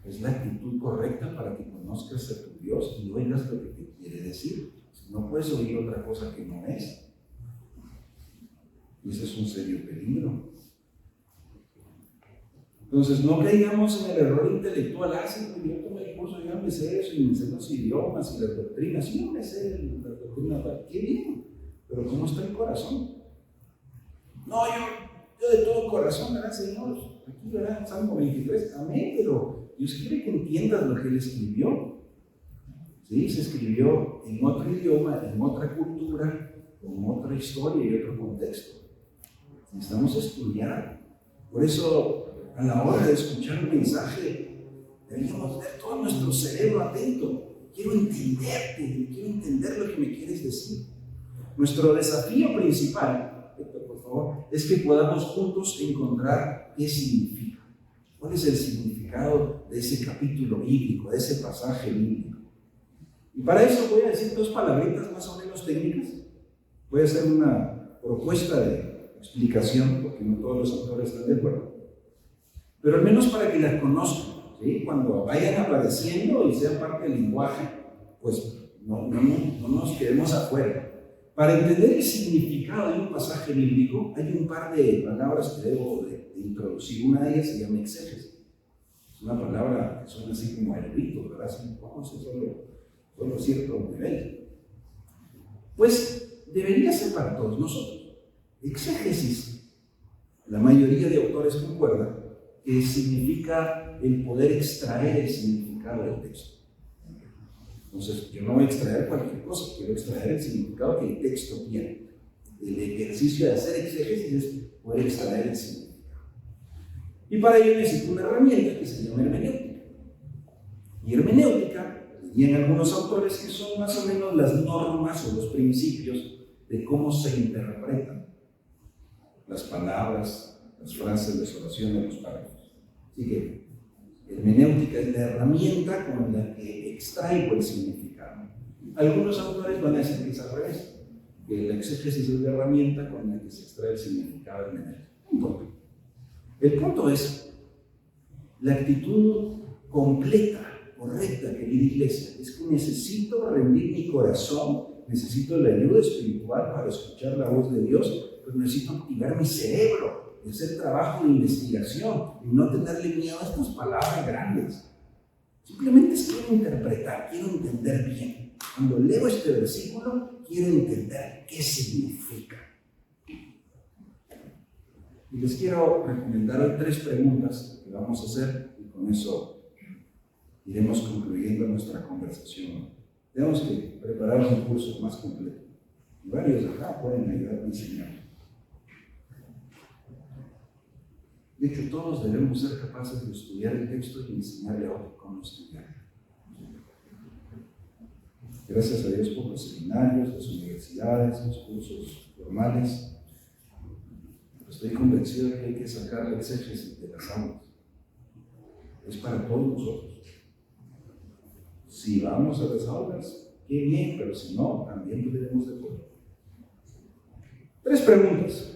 Es la actitud correcta para que conozcas a tu Dios y oigas lo que te quiere decir. No puedes oír otra cosa que no es. Y ese es un serio peligro. Entonces, no caigamos en el error intelectual. Sí, yo tomé el curso, yo me sé eso, y me sé los idiomas y las doctrinas. Sí, yo me sé las doctrinas, qué bien. Pero ¿cómo está el corazón? No, yo de todo corazón, ¿verdad, Señor? Aquí, ¿verdad? Salmo 23, amén, pero Dios quiere que entiendas lo que Él escribió. Sí, se escribió en otro idioma, en otra cultura, con otra historia y otro contexto. Necesitamos estudiar. Por eso, a la hora de escuchar un mensaje, debemos tener todo nuestro cerebro atento. Quiero entenderte, quiero entender lo que me quieres decir. Nuestro desafío principal, por favor, es que podamos juntos encontrar qué significa. ¿Cuál es el significado de ese capítulo bíblico, de ese pasaje bíblico? Y para eso voy a decir dos palabritas más o menos técnicas. Voy a hacer una propuesta de explicación, porque no todos los autores están de acuerdo, pero al menos para que las conozcan, ¿sí? Cuando vayan apareciendo y sean parte del lenguaje, pues no nos quedemos afuera. Para entender el significado de un pasaje bíblico, hay un par de palabras que debo de introducir. Una de ellas se llama exégesis. Es una palabra que suena así como erudito, ¿verdad? Así, vamos a solo cierto nivel. Pues debería ser para todos nosotros. Exégesis, la mayoría de autores concuerdan que significa el poder extraer el significado del texto. Entonces, yo no voy a extraer cualquier cosa, quiero extraer el significado que el texto tiene. El ejercicio de hacer exégesis es poder extraer el significado. Y para ello necesito una herramienta que se llama hermenéutica. Y hermenéutica, dirían algunos autores, que son más o menos las normas o los principios de cómo se interpretan las palabras, las frases, las oraciones, los párrafos. Así que hermenéutica es la herramienta con la que extraigo el significado. Algunos autores van a decir que es al revés, que la exégesis es la herramienta con la que se extrae el significado hermenéutico. El punto es, la actitud completa, correcta, querida iglesia, es que necesito rendir mi corazón, necesito la ayuda espiritual para escuchar la voz de Dios, pero necesito activar mi cerebro, de hacer trabajo de investigación y no tenerle miedo a estas palabras grandes. Simplemente quiero interpretar, quiero entender bien. Cuando leo este versículo, quiero entender qué significa. Y les quiero recomendar hoy 3 preguntas que vamos a hacer y con eso iremos concluyendo nuestra conversación. Tenemos que preparar un curso más completo. Y varios de acá pueden ayudar a enseñar. De hecho, todos debemos ser capaces de estudiar el texto y enseñarle a otros cómo estudiar. Gracias a Dios por los seminarios, las universidades, los cursos formales. Estoy convencido de que hay que sacar la exégesis de las aulas. Es para todos nosotros. Si vamos a las aulas, qué bien, pero si no, también debemos de poder. 3 preguntas.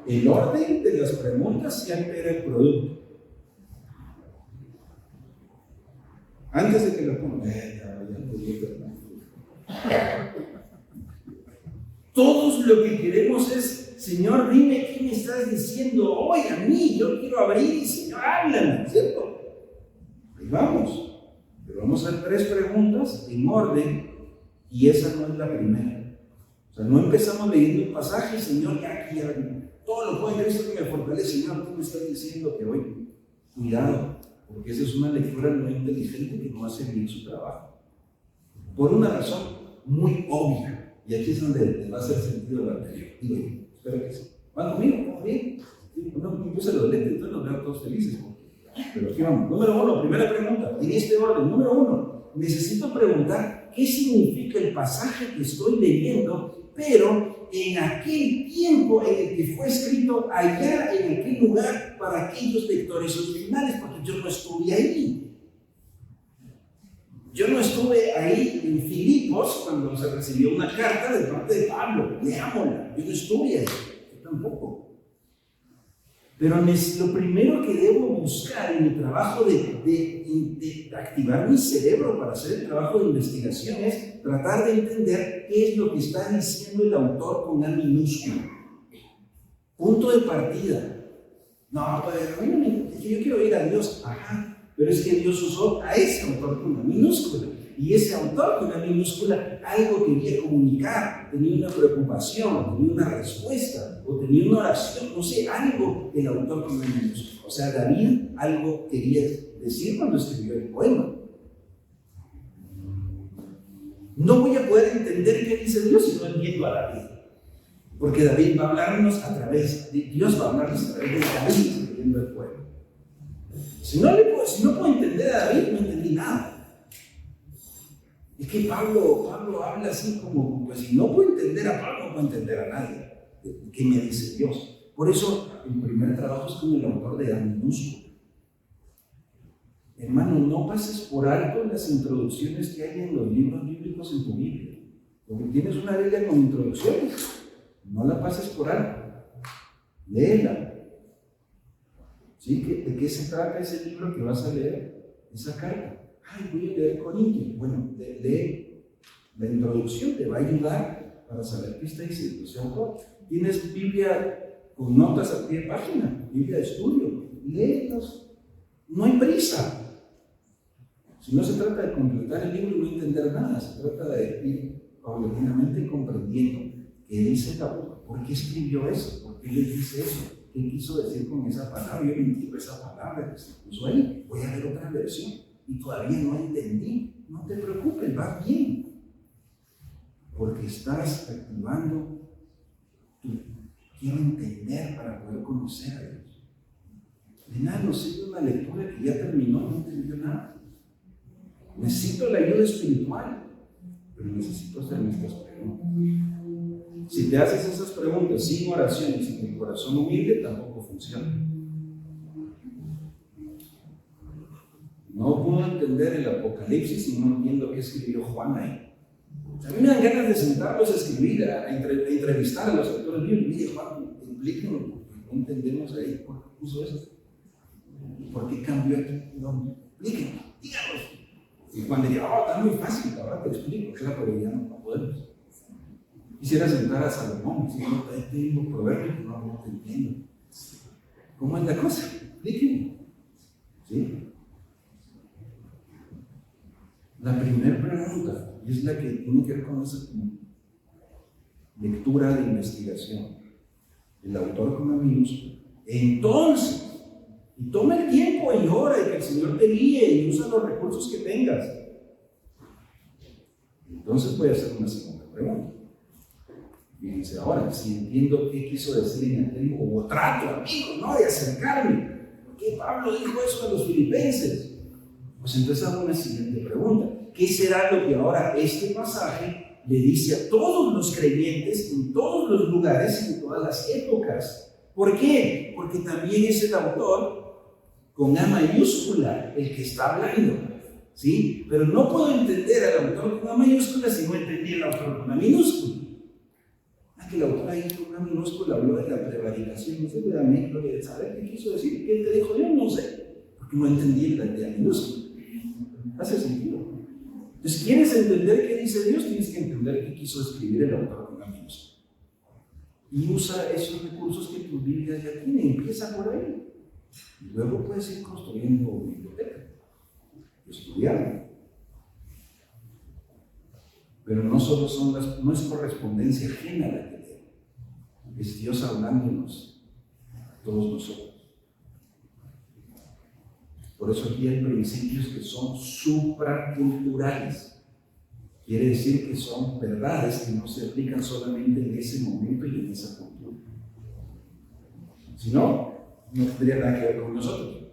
El orden de las preguntas se altera el producto. Antes de que lo pongan, todos lo que queremos es, Señor, dime qué me estás diciendo hoy a mí, yo quiero abrir, Señor, háblame, ¿cierto? Ahí vamos. Pero vamos a hacer 3 preguntas en orden y esa no es la primera. O sea, no empezamos leyendo un pasaje, Señor, ya aquí, todo lo puedo en Cristo que me fortalece, Señor, tú me estás diciendo que hoy, cuidado, porque esa es una lectura no inteligente que no hace bien su trabajo. Por una razón muy obvia. Y aquí es donde les va a hacer sentido lo anterior. Digo yo, espero que sí. ¿Van conmigo? ¿Estamos bien? No me puse los lentes, entonces los veo todos felices. Pero aquí vamos. Número 1, primera pregunta. En este orden, número 1, necesito preguntar qué significa el pasaje que estoy leyendo, pero en aquel tiempo en el que fue escrito allá, en aquel lugar, para aquellos lectores originales, porque yo no estuve ahí. Yo no estuve ahí en Filipos cuando se recibió una carta de parte de Pablo. Leámosla. Yo no estuve ahí. Yo tampoco. Pero lo primero que debo buscar en mi trabajo de activar mi cerebro para hacer el trabajo de investigación es tratar de entender qué es lo que está diciendo el autor con A minúscula. Punto de partida. No, pero yo quiero ir a Dios. Ajá. Pero es que Dios usó a ese autor con una minúscula. Y ese autor con una minúscula algo quería comunicar, tenía una preocupación, tenía una respuesta, o tenía una oración, no sé, algo el autor con una minúscula. O sea, David algo quería decir cuando escribió el poema. No voy a poder entender qué dice Dios si no entiendo a David. Porque David va a hablarnos a través de Dios, va a hablarnos a través de David escribiendo el poema. Si no puedo entender a David, no entendí nada. Es que Pablo habla así como, pues si no puedo entender a Pablo, no puedo entender a nadie. ¿Qué me dice Dios? Por eso el primer trabajo es con el autor de A minúscula. Hermano, no pases por alto las introducciones que hay en los libros bíblicos en tu Biblia. Porque tienes una Biblia con introducciones, no la pases por alto. Léela. ¿Sí? ¿De qué se trata ese libro que vas a leer? Esa carta. Ay, voy a leer Corintios. Bueno, lee. La introducción te va a ayudar para saber qué está diciendo ese autor. Tienes Biblia con notas a pie de página, Biblia de estudio. Léelos. No hay prisa. Si no se trata de completar el libro y no entender nada, se trata de ir paulatinamente comprendiendo qué dice el autor, por qué escribió eso, por qué le dice eso. ¿Qué quiso decir con esa palabra? Yo entiendo esa palabra que se puso ahí. Voy a ver otra versión y todavía no entendí. No te preocupes, va bien. Porque estás activando tu quiero entender para poder conocer a Dios. De nada nos sirve una lectura que ya terminó, no entendió nada. Necesito la ayuda espiritual, pero necesito hacer estas preguntas. Si te haces esas preguntas sin oración y sin el corazón humilde, tampoco funciona. No puedo entender el Apocalipsis si no entiendo qué escribió Juan ahí. A mí me dan ganas de sentarlos a escribir, a entrevistar a los autores bíblicos. Dije, Juan, explíquenos, no entendemos ahí por qué puso eso. ¿Por qué cambió aquí? No, explíquenos, díganos. Y Juan diría, está muy fácil, ahora te explico. Claro, pero ya no podemos. Quisiera sentar a Salomón, si no tengo proverbios, no te entiendo. ¿Cómo es la cosa? Explíqueme. ¿Sí? La primera pregunta, y es la que tiene que ver con esa lectura de investigación. El autor con la minúscula. Entonces, y toma el tiempo y ora y que el Señor te guíe y usa los recursos que tengas. Entonces voy a hacer una segunda pregunta. Fíjense ahora, si entiendo qué quiso decir en aquel, o trato, amigos, ¿no? De acercarme. ¿Por qué Pablo dijo eso a los filipenses? Pues entonces hago una siguiente pregunta. ¿Qué será lo que ahora este pasaje le dice a todos los creyentes en todos los lugares y en todas las épocas? ¿Por qué? Porque también es el autor con A mayúscula el que está hablando, ¿sí? Pero no puedo entender al autor con A mayúscula si no entendí al autor con A minúscula. Que el autor ahí con una minúscula habló de la prevaricación, no sé, de saber qué quiso decir, qué te dijo Dios, no sé, porque no entendí la idea minúscula. Hace sentido. Entonces, ¿quieres entender qué dice Dios? Tienes que entender qué quiso escribir el autor con la minúscula. Y usa esos recursos que tu Biblia ya tiene, empieza por ahí. Y luego puedes ir construyendo biblioteca, estudiando. Pero no solo no es correspondencia ajena la que lee, es Dios hablándonos a todos nosotros. Por eso aquí hay principios que son supraculturales. Quiere decir que son verdades que no se aplican solamente en ese momento y en esa cultura. Si no, no tendría nada que ver con nosotros.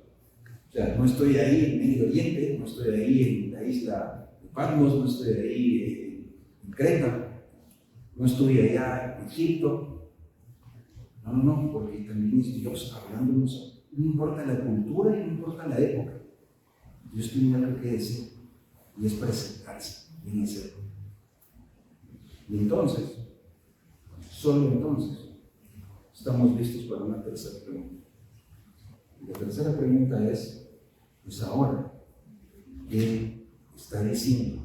O sea, no estoy ahí en Medio Oriente, no estoy ahí en la isla de Patmos, no estoy ahí en Creta, no estoy allá en Egipto. No, porque también es Dios hablándonos. No importa la cultura y no importa la época. Dios tiene algo que decir y es presentarse en ese. Y entonces, solo entonces, estamos listos para una tercera pregunta. Y la tercera pregunta es, pues ahora, ¿qué está diciendo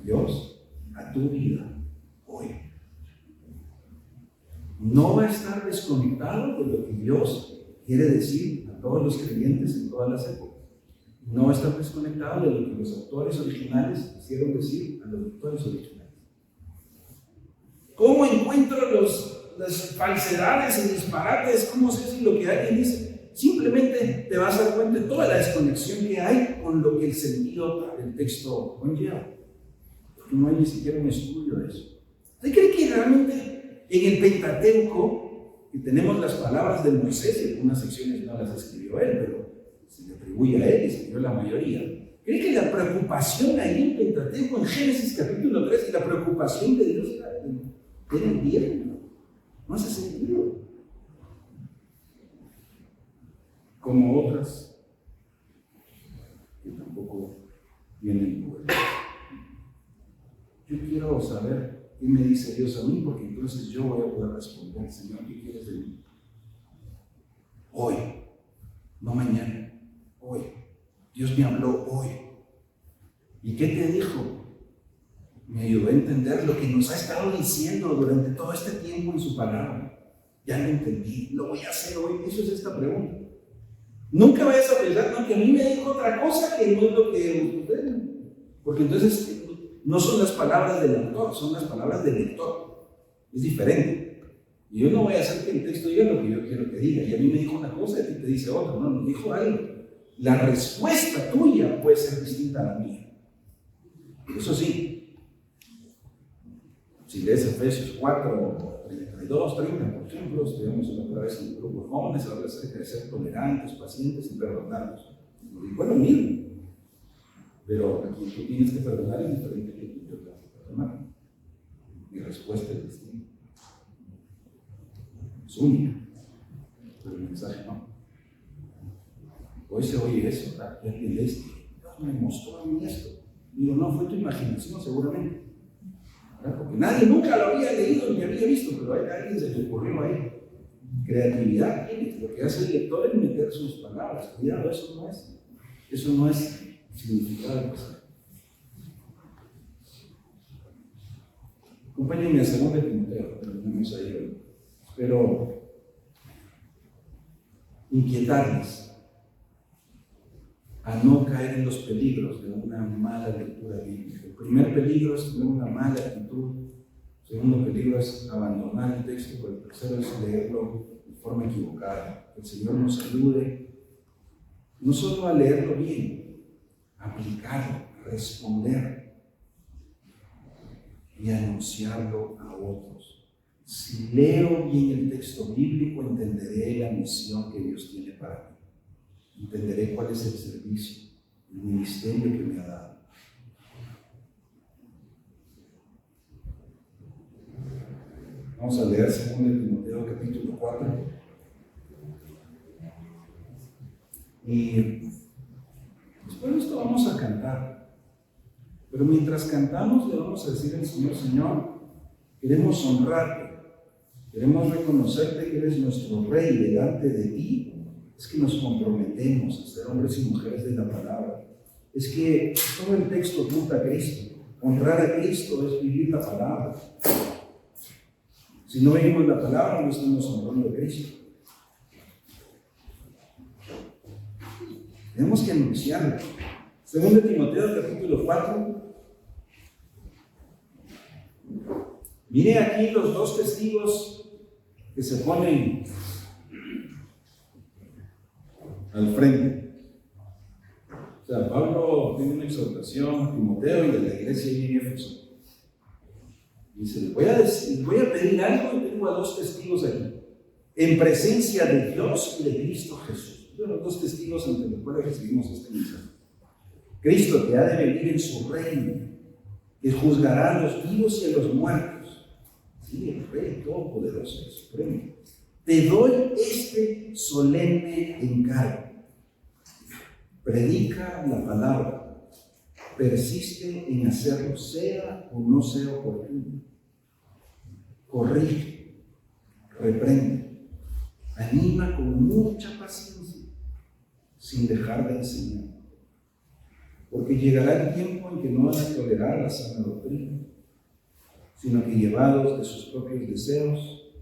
Dios a tu vida hoy? No va a estar desconectado de lo que Dios quiere decir a todos los creyentes en todas las épocas. No va a estar desconectado de lo que los autores originales quisieron decir a los autores originales. ¿Cómo encuentro las falsedades y disparates? ¿Cómo sé si lo que alguien dice? Simplemente te vas a dar cuenta de toda la desconexión que hay con lo que el sentido del texto conlleva. Porque no hay ni siquiera un estudio de eso. ¿Usted cree que realmente en el Pentateuco, que tenemos las palabras de Moisés, y algunas secciones no las escribió él, pero se le atribuye a él y escribió la mayoría? ¿Cree que la preocupación ahí en Pentateuco, en Génesis capítulo 3, y la preocupación de Dios era el bien? No hace sentido. Como otras que tampoco vienen por él. Yo quiero saber qué me dice Dios a mí, porque entonces yo voy a poder responder: Señor, ¿qué quieres de mí? Hoy, no mañana, hoy. Dios me habló hoy. ¿Y qué te dijo? Me ayudó a entender lo que nos ha estado diciendo durante todo este tiempo en su palabra. Ya lo entendí, lo voy a hacer hoy. Eso es esta pregunta. Nunca vayas a pensar, no, que a mí me dijo otra cosa que no es lo que ustedes. Porque entonces no son las palabras del autor, son las palabras del lector. Es diferente. Y yo no voy a hacer que el texto diga lo que yo quiero que diga. Y a mí me dijo una cosa y a ti te dice otra. No, nos dijo algo. La respuesta tuya puede ser distinta a la mía. Eso sí. Si lees Efesios 4, 32, 30, por ejemplo, estuvimos otra vez en el grupo de jóvenes, habla acerca de ser tolerantes, pacientes y perdonarnos. Nos dijo lo mismo. Pero a quien tú tienes que perdonar es diferente que quien yo tengo que perdonar. Mi respuesta es distinta. Es única. Pero el mensaje no. Hoy se oye eso, ¿verdad? Y alguien lee esto. Dios me mostró a mí esto. Digo, no, fue tu imaginación seguramente. ¿Verdad? Porque nadie nunca lo había leído ni había visto, pero a alguien se le ocurrió ahí. Creatividad tiene. Lo que hace el lector es meter sus palabras. Cuidado, eso no es significado del pasaje. Acompáñenme a 2 Timoteo, terminamos ahí hoy. Espero inquietarles a no caer en los peligros de una mala lectura bíblica. El primer peligro es tener una mala actitud. El segundo peligro es abandonar el texto, pero el tercero es leerlo de forma equivocada. Que el Señor nos ayude no solo a leerlo bien, a aplicarlo, a responder y a anunciarlo a otros. Si leo bien el texto bíblico, entenderé la misión que Dios tiene para mí. Entenderé cuál es el servicio, el ministerio que me ha dado. Vamos a leer 2 Timoteo capítulo 4. Y después de esto vamos a cantar. Pero mientras cantamos le vamos a decir al Señor: Señor, queremos honrarte, queremos reconocerte que eres nuestro Rey. Delante de ti es que nos comprometemos a ser hombres y mujeres de la palabra. Es que todo el texto apunta a Cristo. Honrar a Cristo es vivir la palabra. Si no vivimos la palabra, no estamos honrando a Cristo. Tenemos que anunciarlo. 2 Timoteo capítulo 4. Mire aquí los 2 testigos que se ponen al frente. O sea, Pablo tiene una exhortación a Timoteo y de la iglesia ahí en Éfeso. Dice: les voy a pedir algo y tengo a 2 testigos aquí, en presencia de Dios y de Cristo Jesús. Son los 2 testigos ante los cuales recibimos este mensaje. Cristo, que ha de venir en su reino, que juzgará a los vivos y a los muertos. Sí, el Rey Todopoderoso, el Supremo. Te doy este solemne encargo. Predica la palabra. Persiste en hacerlo, sea o no sea oportuno. Corrige, reprende, anima con mucha paciencia, sin dejar de enseñar. Porque llegará el tiempo en que no van a tolerar la sana doctrina, sino que, llevados de sus propios deseos,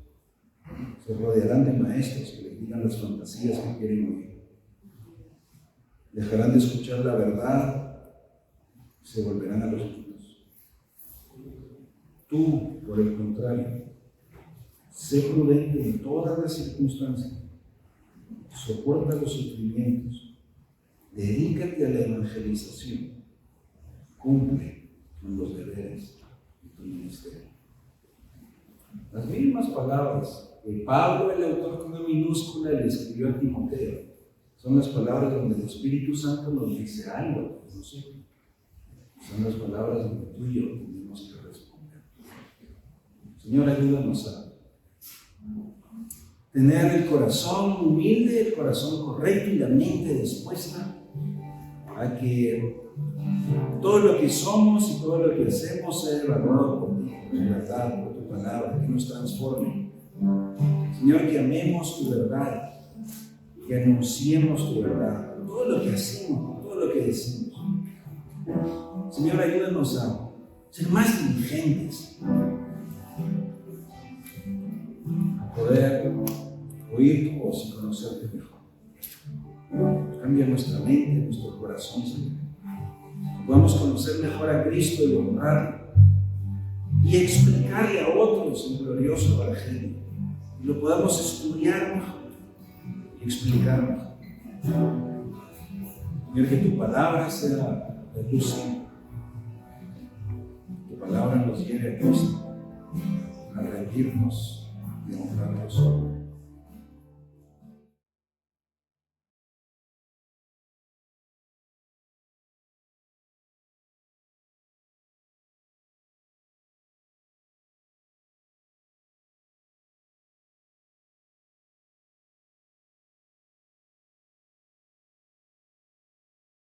se rodearán de maestros que les digan las fantasías que quieren oír. Dejarán de escuchar la verdad y se volverán a los mitos. Tú, por el contrario, sé prudente en todas las circunstancias, soporta los sufrimientos, dedícate a la evangelización, cumple con los deberes de tu ministerio. Las mismas palabras que Pablo, el autor con una minúscula, le escribió a Timoteo, son las palabras donde el Espíritu Santo nos dice algo a nosotros. Son las palabras donde tú y yo tenemos que responder. Señor, ayúdanos a tener el corazón humilde, el corazón correcto y la mente dispuesta a que todo lo que somos y todo lo que hacemos sea evaluado por ti, por tu verdad, por tu palabra, que nos transforme. Señor, que amemos tu verdad, que anunciemos tu verdad, todo lo que hacemos, todo lo que decimos. Señor, ayúdanos a ser más diligentes, a poder oír tu voz y conocerte mejor. Cambia nuestra mente, nuestro corazón, Señor. Que podamos conocer mejor a Cristo y honrarlo y explicarle a otros el glorioso evangelio. Y lo podamos estudiar mejor y explicar mejor. Señor, que tu palabra sea la luz. Tu palabra nos lleve a Cristo, a rendirnos y honrarlo solo.